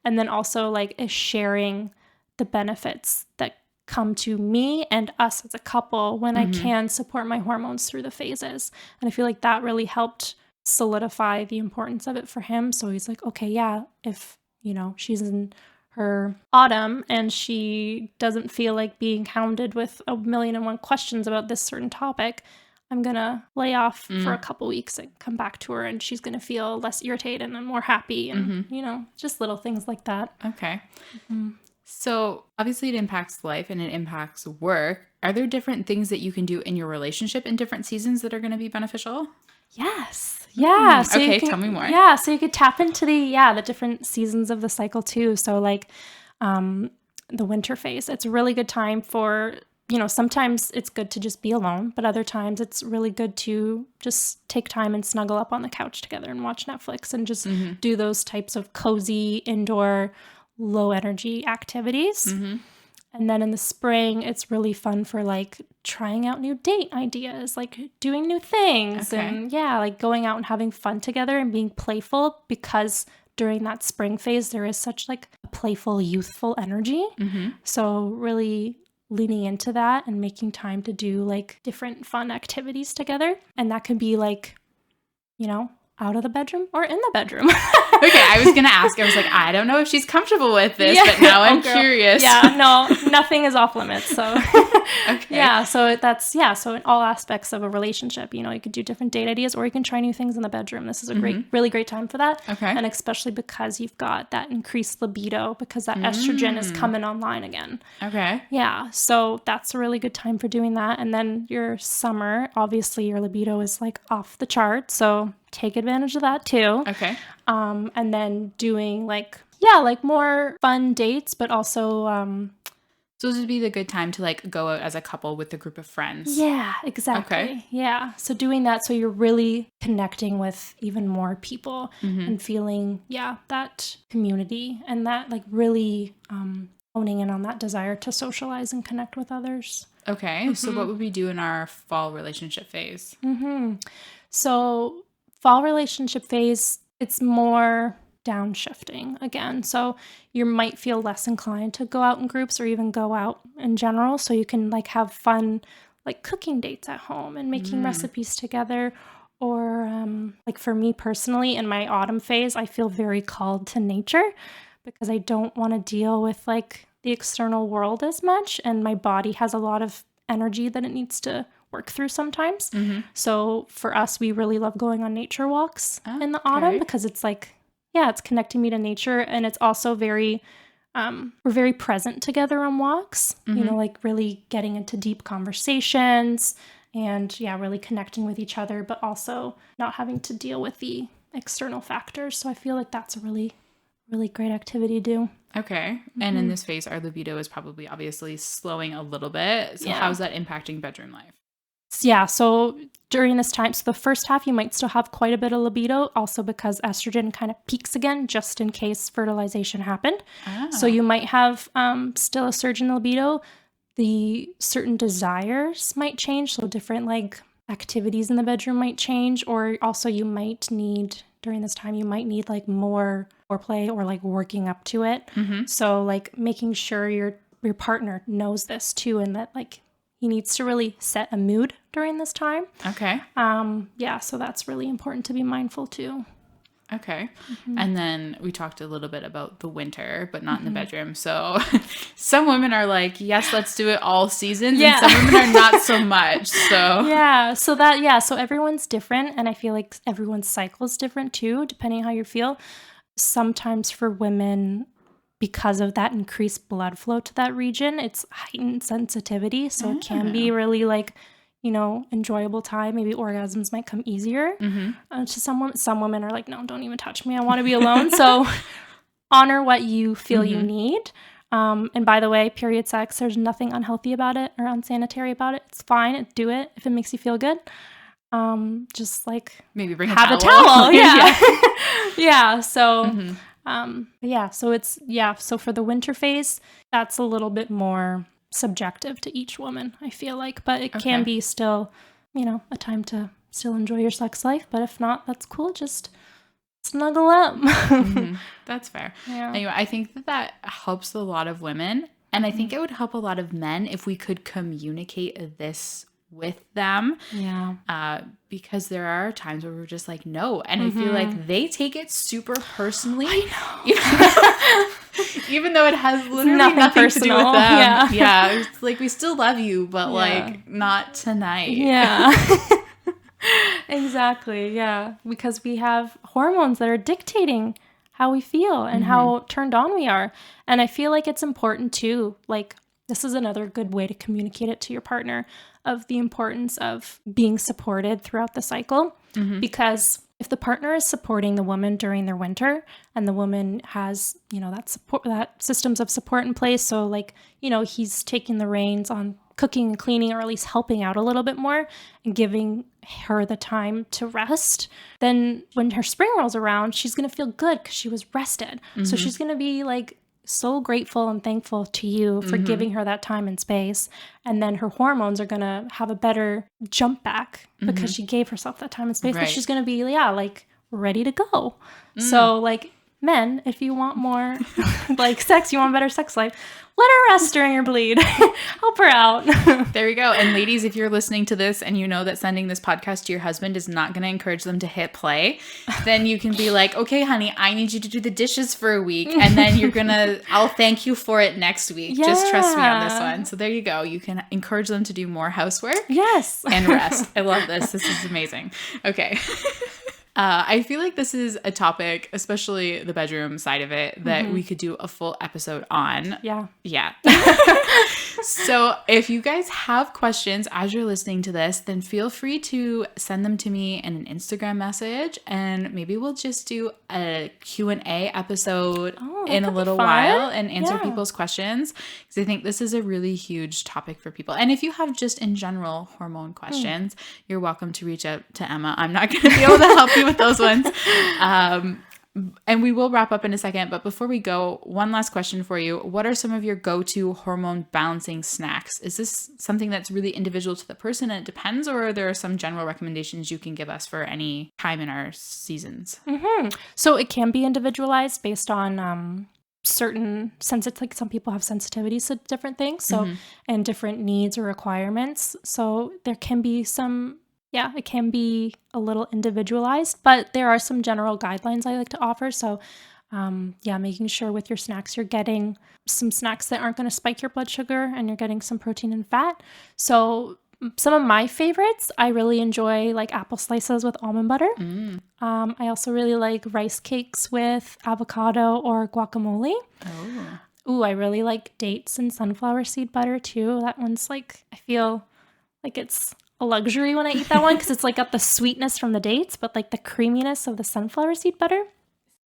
And then also like is sharing the benefits that come to me and us as a couple when I can support my hormones through the phases. And I feel like that really helped solidify the importance of it for him. So he's like, okay, yeah, if, she's in her autumn and she doesn't feel like being hounded with 1,000,001 questions about this certain topic, I'm going to lay off for a couple weeks and come back to her, and she's going to feel less irritated and more happy. And, just little things like that. Okay. So obviously it impacts life and it impacts work. Are there different things that you can do in your relationship in different seasons that are going to be beneficial? Yes. Yeah. So okay. Tell me more. Yeah. So you could tap into the different seasons of the cycle too. So like, the winter phase, it's a really good time for, sometimes it's good to just be alone, but other times it's really good to just take time and snuggle up on the couch together and watch Netflix and just do those types of cozy indoor low energy activities. And then in the spring, it's really fun for like trying out new date ideas, like doing new things and like going out and having fun together and being playful, because during that spring phase, there is such like a playful, youthful energy. So really leaning into that and making time to do like different fun activities together. And that could be like, out of the bedroom or in the bedroom. Okay, I was going to ask. I was like, I don't know if she's comfortable with this, but now I'm curious. Yeah, no, nothing is off limits. So so in all aspects of a relationship, you could do different date ideas, or you can try new things in the bedroom. This is a really great time for that. Okay. And especially because you've got that increased libido, because that estrogen is coming online again. Okay. Yeah, so that's a really good time for doing that. And then your summer, obviously your libido is like off the chart, so take advantage of that too. Okay. And then doing like more fun dates, but also so this would be the good time to like go out as a couple with a group of friends. Yeah, exactly. Okay. Yeah. So doing that, so you're really connecting with even more people and feeling, that community and that like really honing in on that desire to socialize and connect with others. Okay. So what would we do in our fall relationship phase? So fall relationship phase, it's more downshifting again. So you might feel less inclined to go out in groups or even go out in general. So you can like have fun, like cooking dates at home and making recipes together. Or like for me personally, in my autumn phase, I feel very called to nature because I don't want to deal with like the external world as much. And my body has a lot of energy that it needs to work through sometimes. So for us, we really love going on nature walks in the autumn because it's like, it's connecting me to nature. And it's also very, we're very present together on walks, like really getting into deep conversations and really connecting with each other, but also not having to deal with the external factors. So I feel like that's a really, really great activity to do. Okay. And in this phase, our libido is probably obviously slowing a little bit. So how's that impacting bedroom life? Yeah, so during this time, so the first half, you might still have quite a bit of libido, also because estrogen kind of peaks again, just in case fertilization happened. So you might have still a surge in libido. The certain desires might change, so different like activities in the bedroom might change, or also you might need, during this time, you might need like more foreplay or like working up to it. So like making sure your partner knows this too, and that like he needs to really set a mood during this time. Okay. So that's really important to be mindful too. Okay. And then we talked a little bit about the winter, but not in the bedroom. So some women are like, yes, let's do it all seasons. And some women are not so much. So so everyone's different. And I feel like everyone's cycle is different too, depending on how you feel. Sometimes for women, because of that increased blood flow to that region, it's heightened sensitivity. So it can be really like, enjoyable time. Maybe orgasms might come easier to some women are like, no, don't even touch me. I want to be alone. So honor what you feel you need. And by the way, period sex, there's nothing unhealthy about it or unsanitary about it. It's fine. Do it if it makes you feel good. Just like maybe bring a towel. Yeah. So so for the winter phase, that's a little bit more subjective to each woman, I feel like, but it can be still, a time to still enjoy your sex life. But if not, that's cool. Just snuggle up. That's fair. Yeah. Anyway, I think that helps a lot of women. And I think it would help a lot of men if we could communicate this with them. Yeah. Because there are times where we're just like, no. And I feel like they take it super personally. I know. Even though it has literally nothing nothing to do with personal. them. Yeah. It's like, we still love you, but like, not tonight. Yeah. Exactly. Yeah. Because we have hormones that are dictating how we feel and how turned on we are. And I feel like it's important too. Like, this is another good way to communicate it to your partner of the importance of being supported throughout the cycle. Because if the partner is supporting the woman during their winter and the woman has, that support, that systems of support in place. So like, he's taking the reins on cooking and cleaning, or at least helping out a little bit more and giving her the time to rest, then when her spring rolls around, she's going to feel good because she was rested. So she's going to be like so grateful and thankful to you for giving her that time and space. And then her hormones are going to have a better jump back because she gave herself that time and space. But she's going to be, like ready to go. So like, men, if you want more like sex, you want a better sex life, let her rest during her bleed. Help her out. There you go. And ladies, if you're listening to this and you know that sending this podcast to your husband is not going to encourage them to hit play, then you can be like, okay, honey, I need you to do the dishes for a week. And then I'll thank you for it next week. Yeah. Just trust me on this one. So there you go. You can encourage them to do more housework. Yes. And rest. I love this. This is amazing. Okay. I feel like this is a topic, especially the bedroom side of it, that we could do a full episode on. Yeah. Yeah. So if you guys have questions as you're listening to this, then feel free to send them to me in an Instagram message, and maybe we'll just do a Q&A episode in a little while and answer people's questions, because I think this is a really huge topic for people. And if you have just in general hormone questions, you're welcome to reach out to Emma. I'm not going to be able to help you with those ones. And we will wrap up in a second. But before we go, one last question for you. What are some of your go-to hormone balancing snacks? Is this something that's really individual to the person and it depends, or are there some general recommendations you can give us for any time in our seasons? So it can be individualized based on certain like some people have sensitivities to different things. So and different needs or requirements. So there can be it can be a little individualized, but there are some general guidelines I like to offer. So, making sure with your snacks, you're getting some snacks that aren't going to spike your blood sugar and you're getting some protein and fat. So some of my favorites, I really enjoy like apple slices with almond butter. I also really like rice cakes with avocado or guacamole. Ooh, I really like dates and sunflower seed butter too. That one's like, I feel like it's a luxury when I eat that one because it's like got the sweetness from the dates, but like the creaminess of the sunflower seed butter.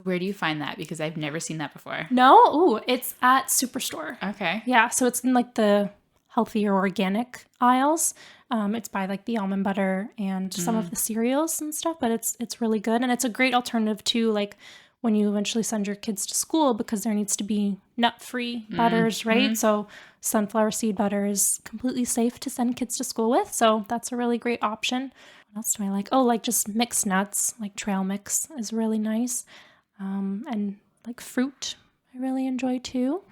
Where do you find that? Because I've never seen that before. No? Ooh, it's at Superstore. Okay. Yeah, so it's in like the healthier organic aisles. It's by like the almond butter and some of the cereals and stuff, but it's really good. And it's a great alternative to like when you eventually send your kids to school, because there needs to be nut-free butters, right? So sunflower seed butter is completely safe to send kids to school with. So that's a really great option. What else do I like? Oh, like just mixed nuts, like trail mix is really nice. And like fruit, I really enjoy too.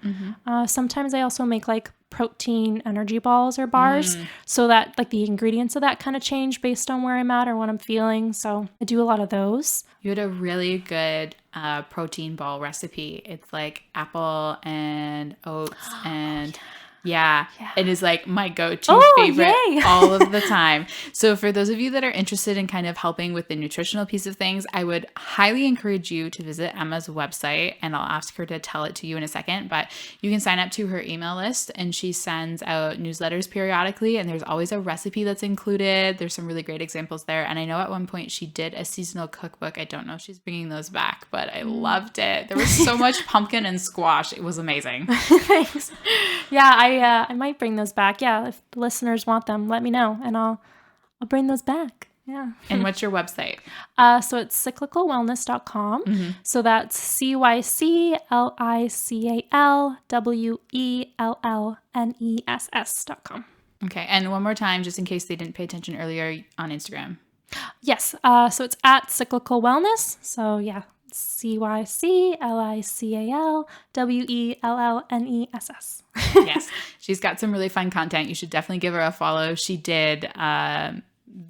Sometimes I also make like protein energy balls or bars, so that like the ingredients of that kind of change based on where I'm at or what I'm feeling. So I do a lot of those. You had a really good protein ball recipe. It's like apple and oats and yeah, it is like my go-to favorite all of the time. So for those of you that are interested in kind of helping with the nutritional piece of things, I would highly encourage you to visit Emma's website, and I'll ask her to tell it to you in a second, but you can sign up to her email list, and she sends out newsletters periodically, and there's always a recipe that's included. There's some really great examples there. And I know at one point she did a seasonal cookbook. I don't know if she's bringing those back, but I loved it. There was so much pumpkin and squash. It was amazing. Thanks. Yeah, I might bring those back. Yeah, if the listeners want them, let me know, and I'll bring those back. Yeah. And what's your website? So it's cyclicalwellness.com. So that's cyclicalwellness.com. Okay. And one more time, just in case they didn't pay attention earlier, on Instagram. Yes. So it's at Cyclical Wellness. So yeah, CyclicalWellness. Yes, she's got some really fun content. You should definitely give her a follow. She did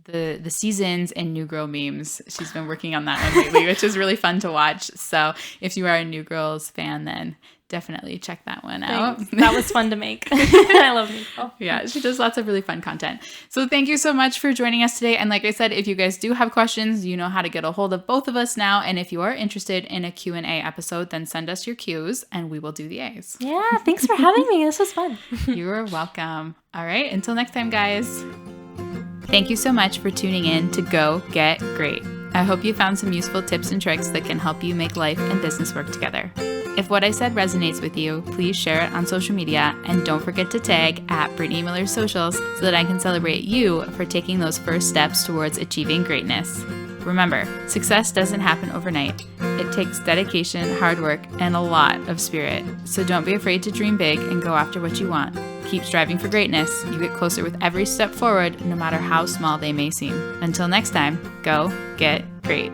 the seasons and New Girl memes. She's been working on that one lately, which is really fun to watch. So if you are a New Girls fan, then definitely check that one out. That was fun to make. I love New Girl. Yeah, she does lots of really fun content. So thank you so much for joining us today. And like I said, if you guys do have questions, you know how to get a hold of both of us now. And if you are interested in a Q&A episode, then send us your Qs and we will do the As. Yeah, thanks for having me. This was fun. You are welcome. All right, until next time, guys. Thank you so much for tuning in to Go Get Great. I hope you found some useful tips and tricks that can help you make life and business work together. If what I said resonates with you, please share it on social media and don't forget to tag @Brittany Miller Socials so that I can celebrate you for taking those first steps towards achieving greatness. Remember, success doesn't happen overnight. It takes dedication, hard work, and a lot of spirit. So don't be afraid to dream big and go after what you want. Keep striving for greatness. You get closer with every step forward, no matter how small they may seem. Until next time, go get great.